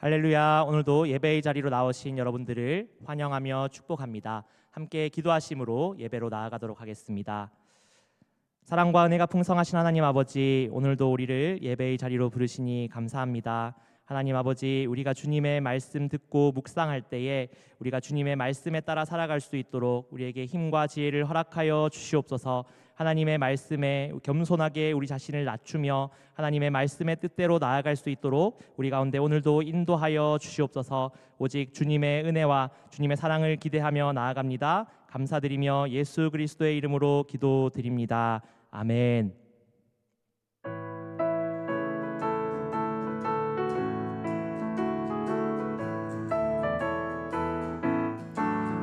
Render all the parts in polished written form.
할렐루야. 오늘도 예배의 자리로 나오신 여러분들을 환영하며 축복합니다. 함께 기도하심으로 예배로 나아가도록 하겠습니다. 사랑과 은혜가 풍성하신 하나님 아버지, 오늘도 우리를 예배의 자리로 부르시니 감사합니다. 하나님 아버지, 우리가 주님의 말씀 듣고 묵상할 때에 우리가 주님의 말씀에 따라 살아갈 수 있도록 우리에게 힘과 지혜를 허락하여 주시옵소서. 하나님의 말씀에 겸손하게 우리 자신을 낮추며 하나님의 말씀의 뜻대로 나아갈 수 있도록 우리 가운데 오늘도 인도하여 주시옵소서. 오직 주님의 은혜와 주님의 사랑을 기대하며 나아갑니다. 감사드리며 예수 그리스도의 이름으로 기도드립니다. 아멘.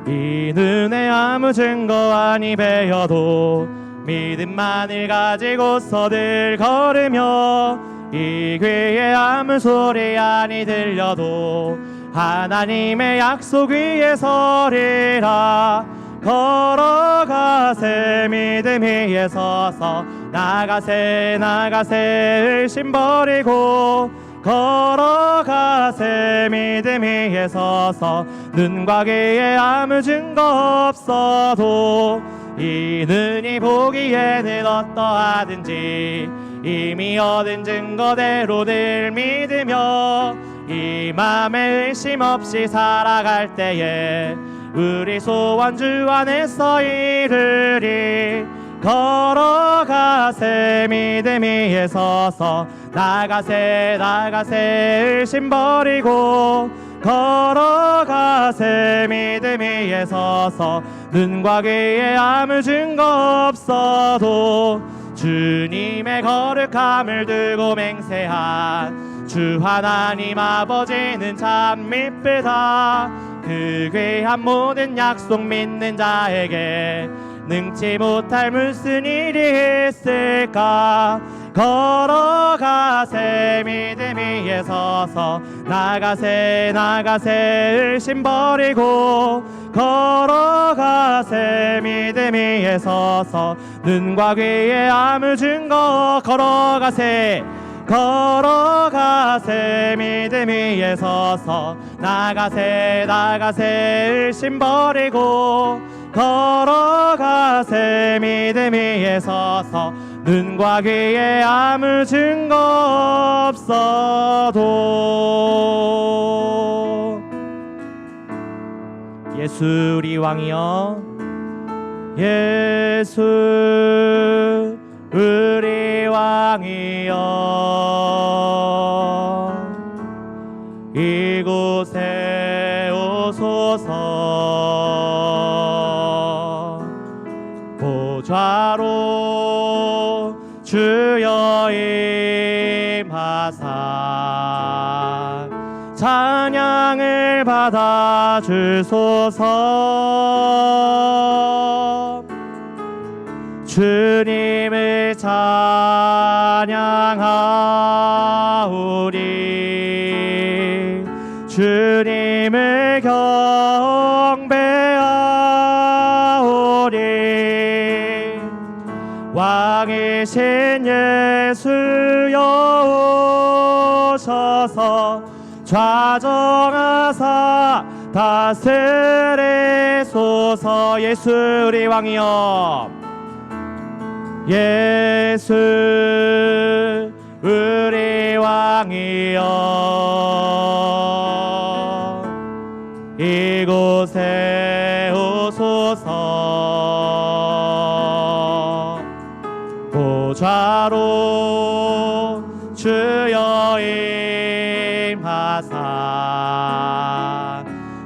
이 은혜 아무 증거 아니 배여도 믿음만을 가지고서 늘 걸으며 이 귀에 아무 소리 아니 들려도 하나님의 약속 위에 서리라. 걸어가세 믿음 위에 서서 나가세 의심 버리고 걸어가세 믿음 위에 서서 눈과 귀에 아무 증거 없어도 이는이 보기에는 어떠하든지 이미 얻은 증거대로 늘 믿으며 이 맘에 의심 없이 살아갈 때에 우리 소원 주 안에서 이르리. 걸어가세 믿음 위에 서서 나가세 의심 버리고 걸어가세 믿음 위에 서서 눈과 귀에 아무 증거 없어도 주님의 거룩함을 두고 맹세한 주 하나님 아버지는 참 미쁘다. 그 귀한 모든 약속 믿는 자에게 능치 못할 무슨 일이 있을까. 걸어가세 믿음 위에 서서 나가세 의심 버리고 걸어가세 믿음 위에 서서 눈과 귀에 아무 증거 걸어가세 믿음 위에 서서 나가세 의심 버리고 걸어가세 믿음 위에 서서 눈과 귀에 아무 증거 없어도. 예수 우리 왕이여, 예수 우리 왕이여, 이곳에 오소서. 보좌로 주여 임하사 찬양을 받아 주소서. 주님을 찬양하오리. 주님을 경배하오리. 왕이신 예수여 오셔서 좌정하사 다스리소서. 예수 우리 왕이여, 예수 우리 왕이여, 이곳에 오소서. 보좌로 주여 임하사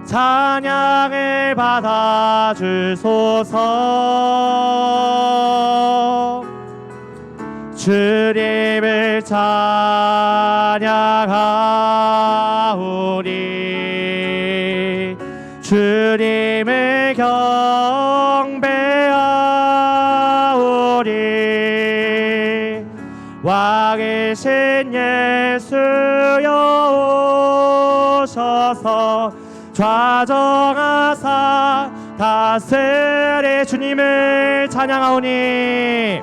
찬양을 받아 주소서. 주님을 찬양하오리. 주님을 경배하오리. 왕이신 예수여 오셔서 좌정하사 다스리. 주님을 찬양하오니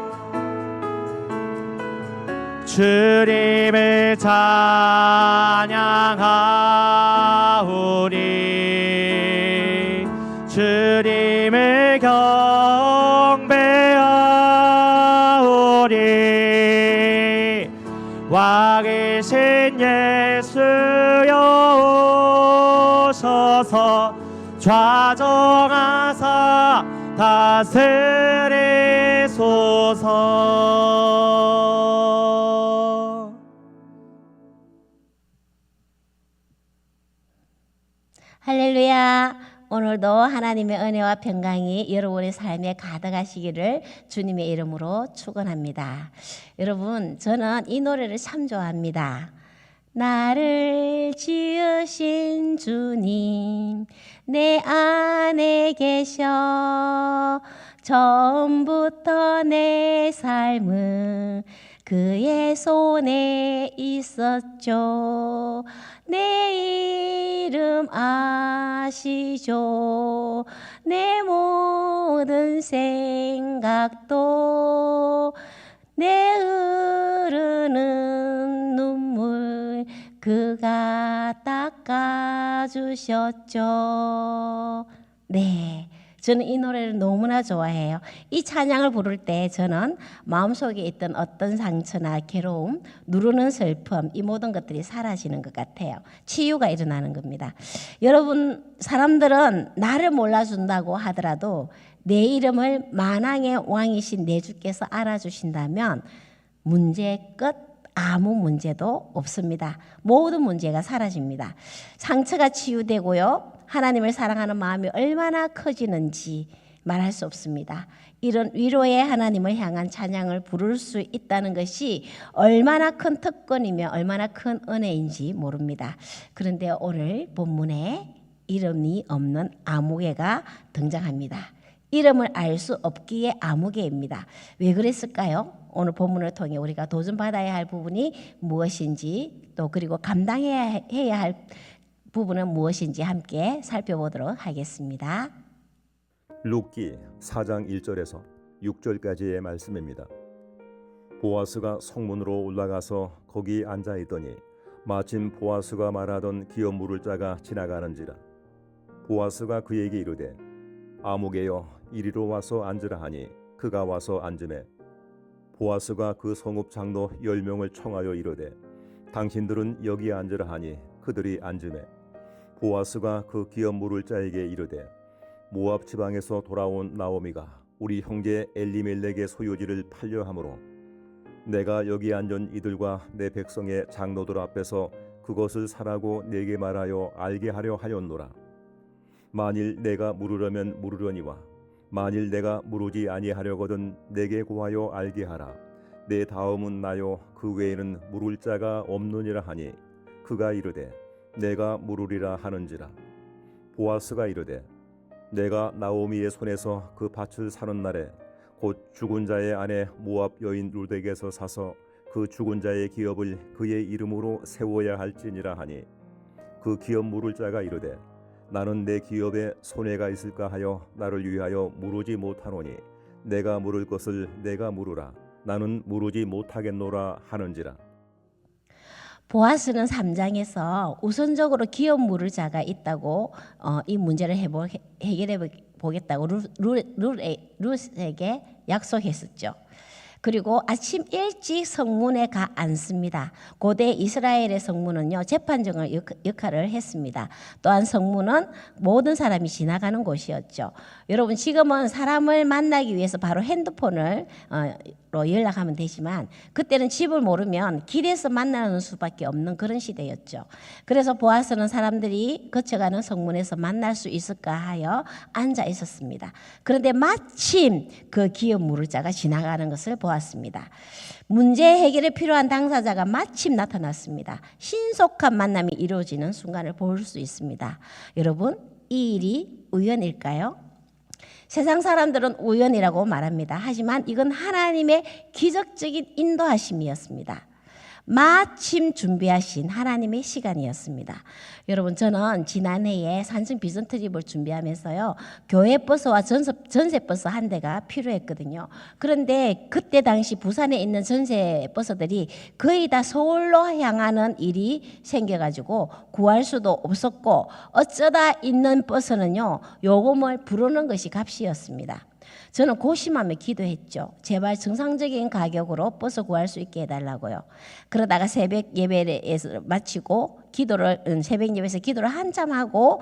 주님을 찬양하오니 주님을 경배하오리. 와 계신 예수여 오셔서 좌정하사 다스리소서. 할렐루야. 오늘도 하나님의 은혜와 평강이 여러분의 삶에 가득하시기를 주님의 이름으로 축원합니다. 여러분, 저는 이 노래를 참 좋아합니다. 나를 지으신 주님 내 안에 계셔. 처음부터 내 삶은 그의 손에 있었죠. 내 이름 아시죠. 내 모든 생각도 내 흐르는 눈물 그가 닦아주셨죠. 네, 저는 이 노래를 너무나 좋아해요. 이 찬양을 부를 때 저는 마음속에 있던 어떤 상처나 괴로움, 누르는 슬픔, 이 모든 것들이 사라지는 것 같아요. 치유가 일어나는 겁니다. 여러분, 사람들은 나를 몰라준다고 하더라도 내 이름을 만왕의 왕이신 내 주께서 알아주신다면 문제 끝, 아무 문제도 없습니다. 모든 문제가 사라집니다. 상처가 치유되고요. 하나님을 사랑하는 마음이 얼마나 커지는지 말할 수 없습니다. 이런 위로의 하나님을 향한 찬양을 부를 수 있다는 것이 얼마나 큰 특권이며 얼마나 큰 은혜인지 모릅니다. 그런데 오늘 본문에 이름이 없는 아무개가 등장합니다. 이름을 알 수 없기에 아무개입니다. 왜 그랬을까요? 오늘 본문을 통해 우리가 도전받아야 할 부분이 무엇인지, 또 그리고 감당해야 할 부분은 무엇인지 함께 살펴보도록 하겠습니다. 룻기 4장 1절에서 6절까지의 말씀입니다. 보아스가 성문으로 올라가서 거기 앉아 있더니 마침 보아스가 말하던 기업 물을 자가 지나가는지라. 보아스가 그에게 이르되 아무개여 이리로 와서 앉으라 하니 그가 와서 앉으매 보아스가 그 성읍 장로 10명을 청하여 이르되 당신들은 여기 앉으라 하니 그들이 앉으매 보아스가 그 기업 물을 자에게 이르되 모압 지방에서 돌아온 나오미가 우리 형제 엘리멜렉의 소유지를 팔려 함으로 내가 여기 앉은 이들과 내 백성의 장로들 앞에서 그것을 사라고 내게 말하여 알게 하려 하였노라. 만일 내가 물으려면 물으려니와 만일 내가 물으지 아니하려거든 내게 고하여 알게 하라. 내 다음은 나요 그 외에는 물을 자가 없느니라 하니 그가 이르되 내가 물으리라 하는지라. 보아스가 이르되 내가 나오미의 손에서 그 밭을 사는 날에 곧 죽은 자의 아내 모압 여인 룻에게서 사서 그 죽은 자의 기업을 그의 이름으로 세워야 할지니라 하니 그 기업 물을 자가 이르되 나는 내 기업에 손해가 있을까 하여 나를 위하여 물으지 못하노니 내가 물을 것을 내가 물으라. 나는 물으지 못하겠노라 하는지라. 보아스는 3장에서 우선적으로 기업 물을 자가 있다고 이 문제를 해결해 보겠다고 룻에게 약속했었죠. 그리고 아침 일찍 성문에 가 앉습니다. 고대 이스라엘의 성문은요 재판정을 역할을 했습니다. 또한 성문은 모든 사람이 지나가는 곳이었죠. 여러분 지금은 사람을 만나기 위해서 바로 핸드폰을 로 연락하면 되지만 그때는 집을 모르면 길에서 만나는 수밖에 없는 그런 시대였죠. 그래서 보아스는 사람들이 거쳐가는 성문에서 만날 수 있을까 하여 앉아 있었습니다. 그런데 마침 그 기업 물을 자가 지나가는 것을 보았습니다. 문제 해결에 필요한 당사자가 마침 나타났습니다. 신속한 만남이 이루어지는 순간을 볼 수 있습니다. 여러분, 이 일이 우연일까요? 세상 사람들은 우연이라고 말합니다. 하지만 이건 하나님의 기적적인 인도하심이었습니다. 마침 준비하신 하나님의 시간이었습니다. 여러분, 저는 지난해에 산증 비전 트립을 준비하면서요, 교회 버스와 전세 버스 한 대가 필요했거든요. 그런데 그때 당시 부산에 있는 전세 버스들이 거의 다 서울로 향하는 일이 생겨가지고 구할 수도 없었고, 어쩌다 있는 버스는요, 요금을 부르는 것이 값이었습니다. 저는 고심하며 기도했죠. 제발 정상적인 가격으로 버스 구할 수 있게 해달라고요. 그러다가 새벽 예배에서 마치고 새벽 예배에서 기도를 한참 하고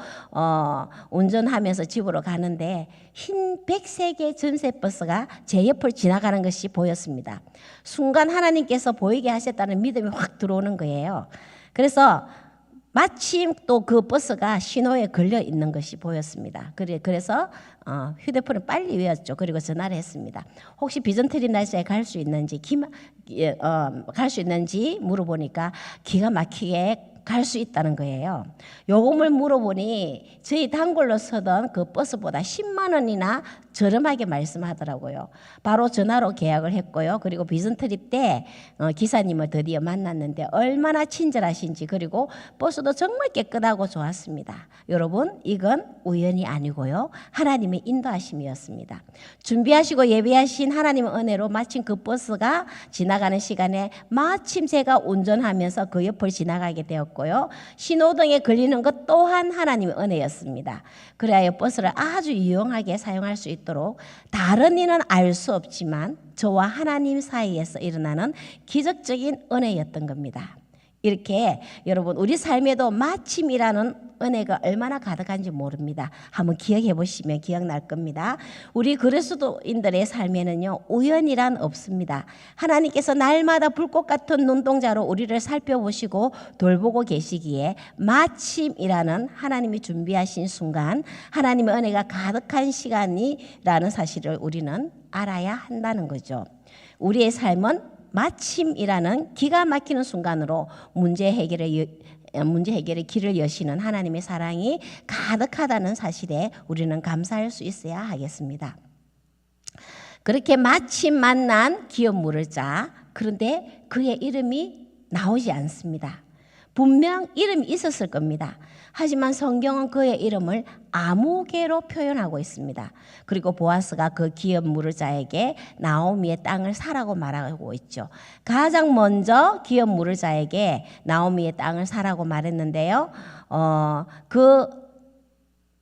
운전하면서 집으로 가는데 흰 백색의 전세 버스가 제 옆을 지나가는 것이 보였습니다. 순간 하나님께서 보이게 하셨다는 믿음이 확 들어오는 거예요. 그래서 마침 또 그 버스가 신호에 걸려 있는 것이 보였습니다. 그래서 휴대폰을 빨리 외웠죠. 그리고 전화를 했습니다. 혹시 비전 트립 날짜에 갈 수 있는지 갈 수 있는지 물어보니까 기가 막히게 갈 수 있다는 거예요. 요금을 물어보니 저희 단골로 서던 그 버스보다 10만 원이나 저렴하게 말씀하더라고요. 바로 전화로 계약을 했고요. 그리고 비전 트립 때 기사님을 드디어 만났는데 얼마나 친절하신지, 그리고 버스도 정말 깨끗하고 좋았습니다. 여러분, 이건 우연이 아니고요, 하나님의 인도하심이었습니다. 준비하시고 예배하신 하나님의 은혜로 마침 그 버스가 지나가는 시간에 마침 제가 운전하면서 그 옆을 지나가게 되었고요, 신호등에 걸리는 것 또한 하나님의 은혜였습니다. 그래야 버스를 아주 유용하게 사용할 수 있도록, 다른 이는 알 수 없지만 저와 하나님 사이에서 일어나는 기적적인 은혜였던 겁니다. 이렇게 여러분, 우리 삶에도 마침이라는 은혜가 얼마나 가득한지 모릅니다. 한번 기억해 보시면 기억날 겁니다. 우리 그리스도인들의 삶에는요, 우연이란 없습니다. 하나님께서 날마다 불꽃 같은 눈동자로 우리를 살펴보시고 돌보고 계시기에 마침이라는 하나님이 준비하신 순간, 하나님의 은혜가 가득한 시간이라는 사실을 우리는 알아야 한다는 거죠. 우리의 삶은 마침이라는 기가 막히는 순간으로 문제 해결의 길을 여시는 하나님의 사랑이 가득하다는 사실에 우리는 감사할 수 있어야 하겠습니다. 그렇게 마침 만난 기업 물을 자, 그런데 그의 이름이 나오지 않습니다. 분명 이름이 있었을 겁니다. 하지만 성경은 그의 이름을 아무개로 표현하고 있습니다. 그리고 보아스가 그 기업 물을 자에게 나오미의 땅을 사라고 말하고 있죠. 가장 먼저 기업 물을 자에게 나오미의 땅을 사라고 말했는데요, 그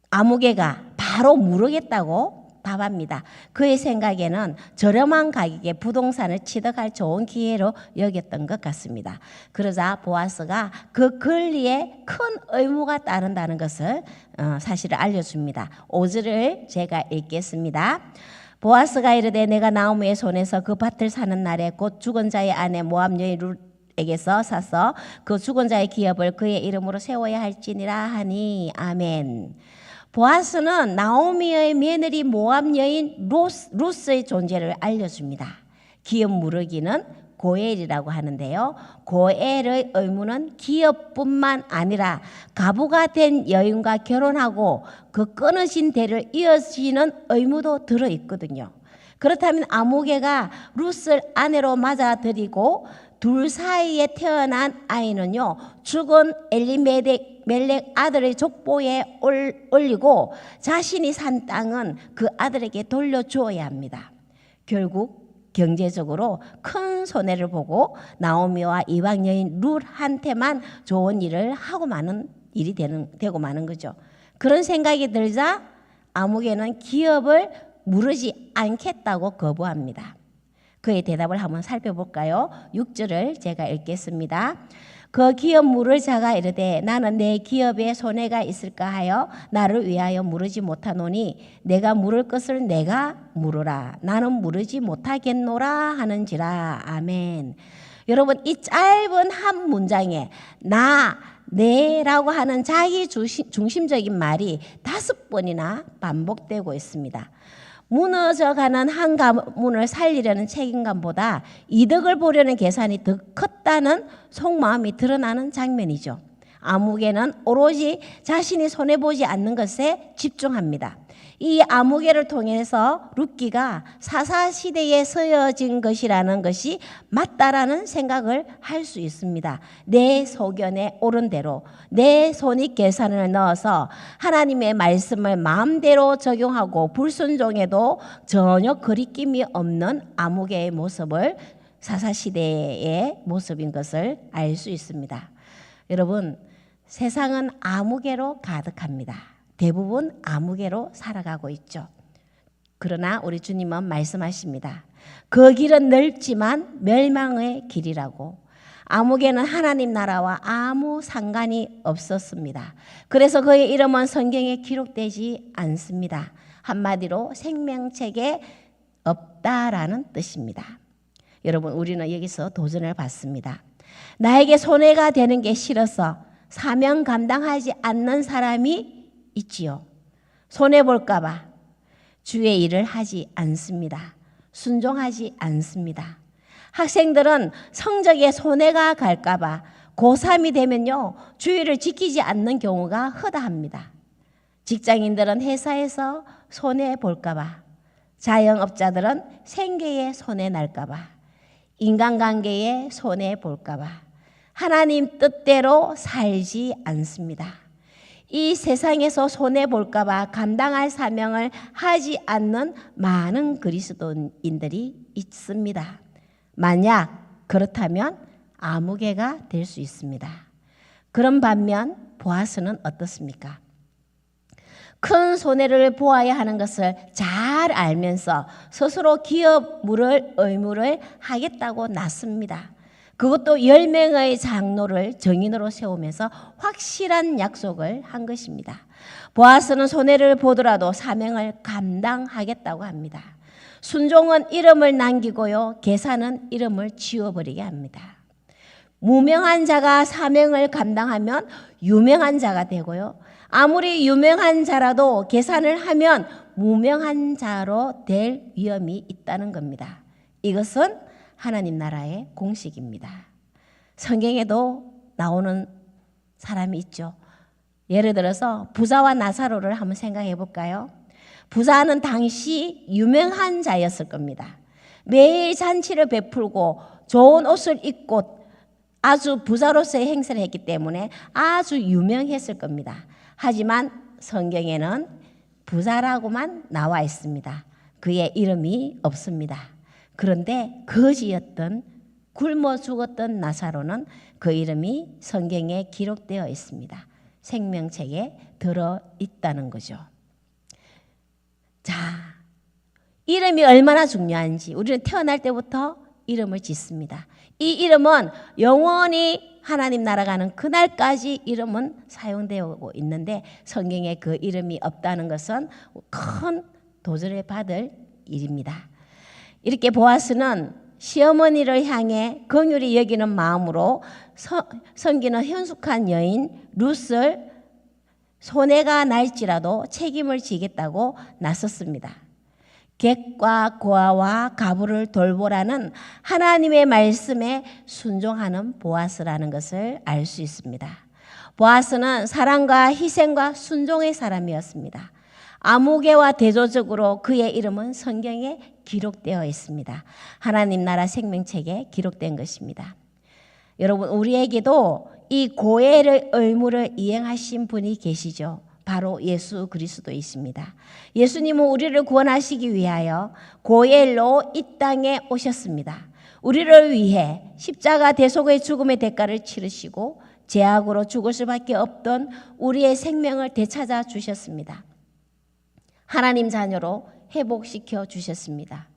아무개가 바로 물으겠다고 답합니다. 그의 생각에는 저렴한 가격에 부동산을 취득할 좋은 기회로 여겼던 것 같습니다. 그러자 보아스가 그 권리에 큰 의무가 따른다는 것을 사실을 알려줍니다. 5절을 제가 읽겠습니다. 보아스가 이르되 내가 나오미의 손에서 그 밭을 사는 날에 곧 죽은 자의 아내 모압 여인 룻에게서 사서 그 죽은 자의 기업을 그의 이름으로 세워야 할지니라 하니 아멘. 보아스는 나오미의 며느리 모압 여인 루스의 존재를 알려줍니다. 기업 무르기는 고엘이라고 하는데요, 고엘의 의무는 기업뿐만 아니라 가부가 된 여인과 결혼하고 그 끊어진 대를 이어지는 의무도 들어있거든요. 그렇다면 아무개가 루스를 아내로 맞아들이고 둘 사이에 태어난 아이는요, 죽은 엘리멜렉 아들의 족보에 올리고 자신이 산 땅은 그 아들에게 돌려주어야 합니다. 결국 경제적으로 큰 손해를 보고 나오미와 이방 여인 룻한테만 좋은 일을 하고 마는 일이 되고 마는 거죠. 그런 생각이 들자 아무개는 기업을 무르지 않겠다고 거부합니다. 그의 대답을 한번 살펴볼까요? 6절을 제가 읽겠습니다. 그 기업 물을 자가 이르되 나는 내 기업에 손해가 있을까 하여 나를 위하여 무르지 못하노니 내가 물을 것을 내가 물으라. 나는 무르지 못하겠노라 하는지라. 아멘. 여러분, 이 짧은 한 문장에 내라고 하는 자기 중심적인 말이 5번이나 반복되고 있습니다. 무너져가는 한 가문을 살리려는 책임감보다 이득을 보려는 계산이 더 컸다는 속마음이 드러나는 장면이죠. 아무개는 오로지 자신이 손해보지 않는 것에 집중합니다. 이 아무개를 통해서 룻기가 사사시대에 서여진 것이라는 것이 맞다라는 생각을 할 수 있습니다. 내 소견에 옳은 대로 내 손익 계산을 넣어서 하나님의 말씀을 마음대로 적용하고 불순종해도 전혀 거리낌이 없는 아무개의 모습을 사사시대의 모습인 것을 알 수 있습니다. 여러분, 세상은 아무개로 가득합니다. 대부분 아무개로 살아가고 있죠. 그러나 우리 주님은 말씀하십니다. 그 길은 넓지만 멸망의 길이라고. 아무개는 하나님 나라와 아무 상관이 없었습니다. 그래서 그의 이름은 성경에 기록되지 않습니다. 한마디로 생명책에 없다라는 뜻입니다. 여러분, 우리는 여기서 도전을 받습니다. 나에게 손해가 되는 게 싫어서 사명 감당하지 않는 사람이 있지요. 손해볼까 봐 주의 일을 하지 않습니다. 순종하지 않습니다. 학생들은 성적에 손해가 갈까 봐 고3이 되면요, 주의를 지키지 않는 경우가 허다합니다. 직장인들은 회사에서 손해볼까 봐, 자영업자들은 생계에 손해 날까 봐, 인간관계에 손해볼까 봐 하나님 뜻대로 살지 않습니다. 이 세상에서 손해볼까 봐 감당할 사명을 하지 않는 많은 그리스도인들이 있습니다. 만약 그렇다면 아무개가 될 수 있습니다. 그런 반면 보아스는 어떻습니까? 큰 손해를 보아야 하는 것을 잘 알면서 스스로 기업 물을 의무를 하겠다고 났습니다. 그것도 10명의 장로를 정인으로 세우면서 확실한 약속을 한 것입니다. 보아스는 손해를 보더라도 사명을 감당하겠다고 합니다. 순종은 이름을 남기고요, 계산은 이름을 지워버리게 합니다. 무명한 자가 사명을 감당하면 유명한 자가 되고요, 아무리 유명한 자라도 계산을 하면 무명한 자로 될 위험이 있다는 겁니다. 이것은 하나님 나라의 공식입니다. 성경에도 나오는 사람이 있죠. 예를 들어서 부자와 나사로를 한번 생각해 볼까요? 부자는 당시 유명한 자였을 겁니다. 매일 잔치를 베풀고 좋은 옷을 입고 아주 부자로서의 행세를 했기 때문에 아주 유명했을 겁니다. 하지만 성경에는 부자라고만 나와 있습니다. 그의 이름이 없습니다. 그런데 거지였던, 굶어 죽었던 나사로는 그 이름이 성경에 기록되어 있습니다. 생명책에 들어있다는 거죠. 자, 이름이 얼마나 중요한지 우리는 태어날 때부터 이름을 짓습니다. 이 이름은 영원히 하나님 나라가는 그날까지 이름은 사용되고 있는데 성경에 그 이름이 없다는 것은 큰 도전을 받을 일입니다. 이렇게 보아스는 시어머니를 향해 긍휼히 여기는 마음으로 섬기는 현숙한 여인 룻을 손해가 날지라도 책임을 지겠다고 나섰습니다. 객과 고아와 가부를 돌보라는 하나님의 말씀에 순종하는 보아스라는 것을 알 수 있습니다. 보아스는 사랑과 희생과 순종의 사람이었습니다. 아무개와 대조적으로 그의 이름은 성경에 기록되어 있습니다. 하나님 나라 생명책에 기록된 것입니다. 여러분, 우리에게도 이 고해의 의무를 이행하신 분이 계시죠. 바로 예수 그리스도이십니다. 예수님은 우리를 구원하시기 위하여 고엘로 이 땅에 오셨습니다. 우리를 위해 십자가 대속의 죽음의 대가를 치르시고 죄악으로 죽을 수밖에 없던 우리의 생명을 되찾아 주셨습니다. 하나님 자녀로 회복시켜 주셨습니다.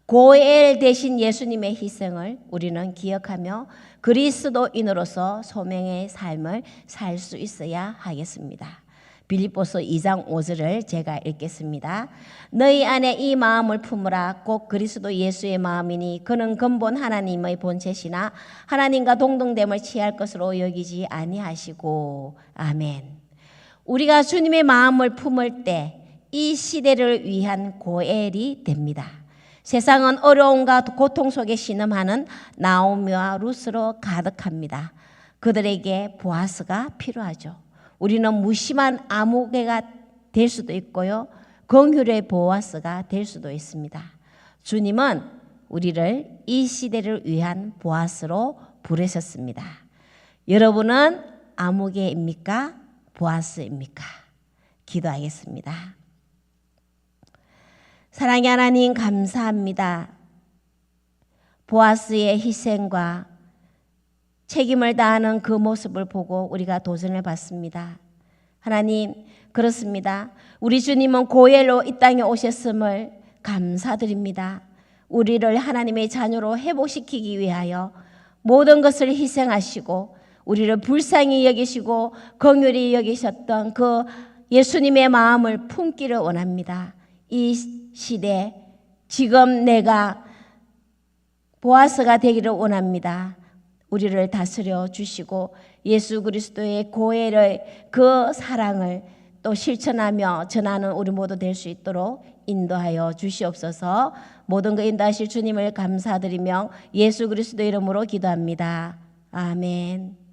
고엘 대신 예수님의 희생을 우리는 기억하며 그리스도인으로서 소명의 삶을 살 수 있어야 하겠습니다. 빌립보서 2장 5절을 제가 읽겠습니다. 너희 안에 이 마음을 품으라. 꼭 그리스도 예수의 마음이니 그는 근본 하나님의 본체시나 하나님과 동등됨을 취할 것으로 여기지 아니하시고. 아멘. 우리가 주님의 마음을 품을 때 이 시대를 위한 고엘이 됩니다. 세상은 어려움과 고통 속에 신음하는 나오미와 룻으로 가득합니다. 그들에게 보아스가 필요하죠. 우리는 무심한 아무개가 될 수도 있고요, 긍휼의 보아스가 될 수도 있습니다. 주님은 우리를 이 시대를 위한 보아스로 부르셨습니다. 여러분은 아무개입니까? 보아스입니까? 기도하겠습니다. 사랑의 하나님 감사합니다. 보아스의 희생과 책임을 다하는 그 모습을 보고 우리가 도전을 받습니다. 하나님, 그렇습니다. 우리 주님은 고엘로 이 땅에 오셨음을 감사드립니다. 우리를 하나님의 자녀로 회복시키기 위하여 모든 것을 희생하시고 우리를 불쌍히 여기시고 긍휼히 여기셨던 그 예수님의 마음을 품기를 원합니다. 이 시대 지금 내가 보아스가 되기를 원합니다. 우리를 다스려 주시고 예수 그리스도의 고해의 그 사랑을 또 실천하며 전하는 우리 모두 될 수 있도록 인도하여 주시옵소서. 모든 거 인도하실 주님을 감사드리며 예수 그리스도 이름으로 기도합니다. 아멘.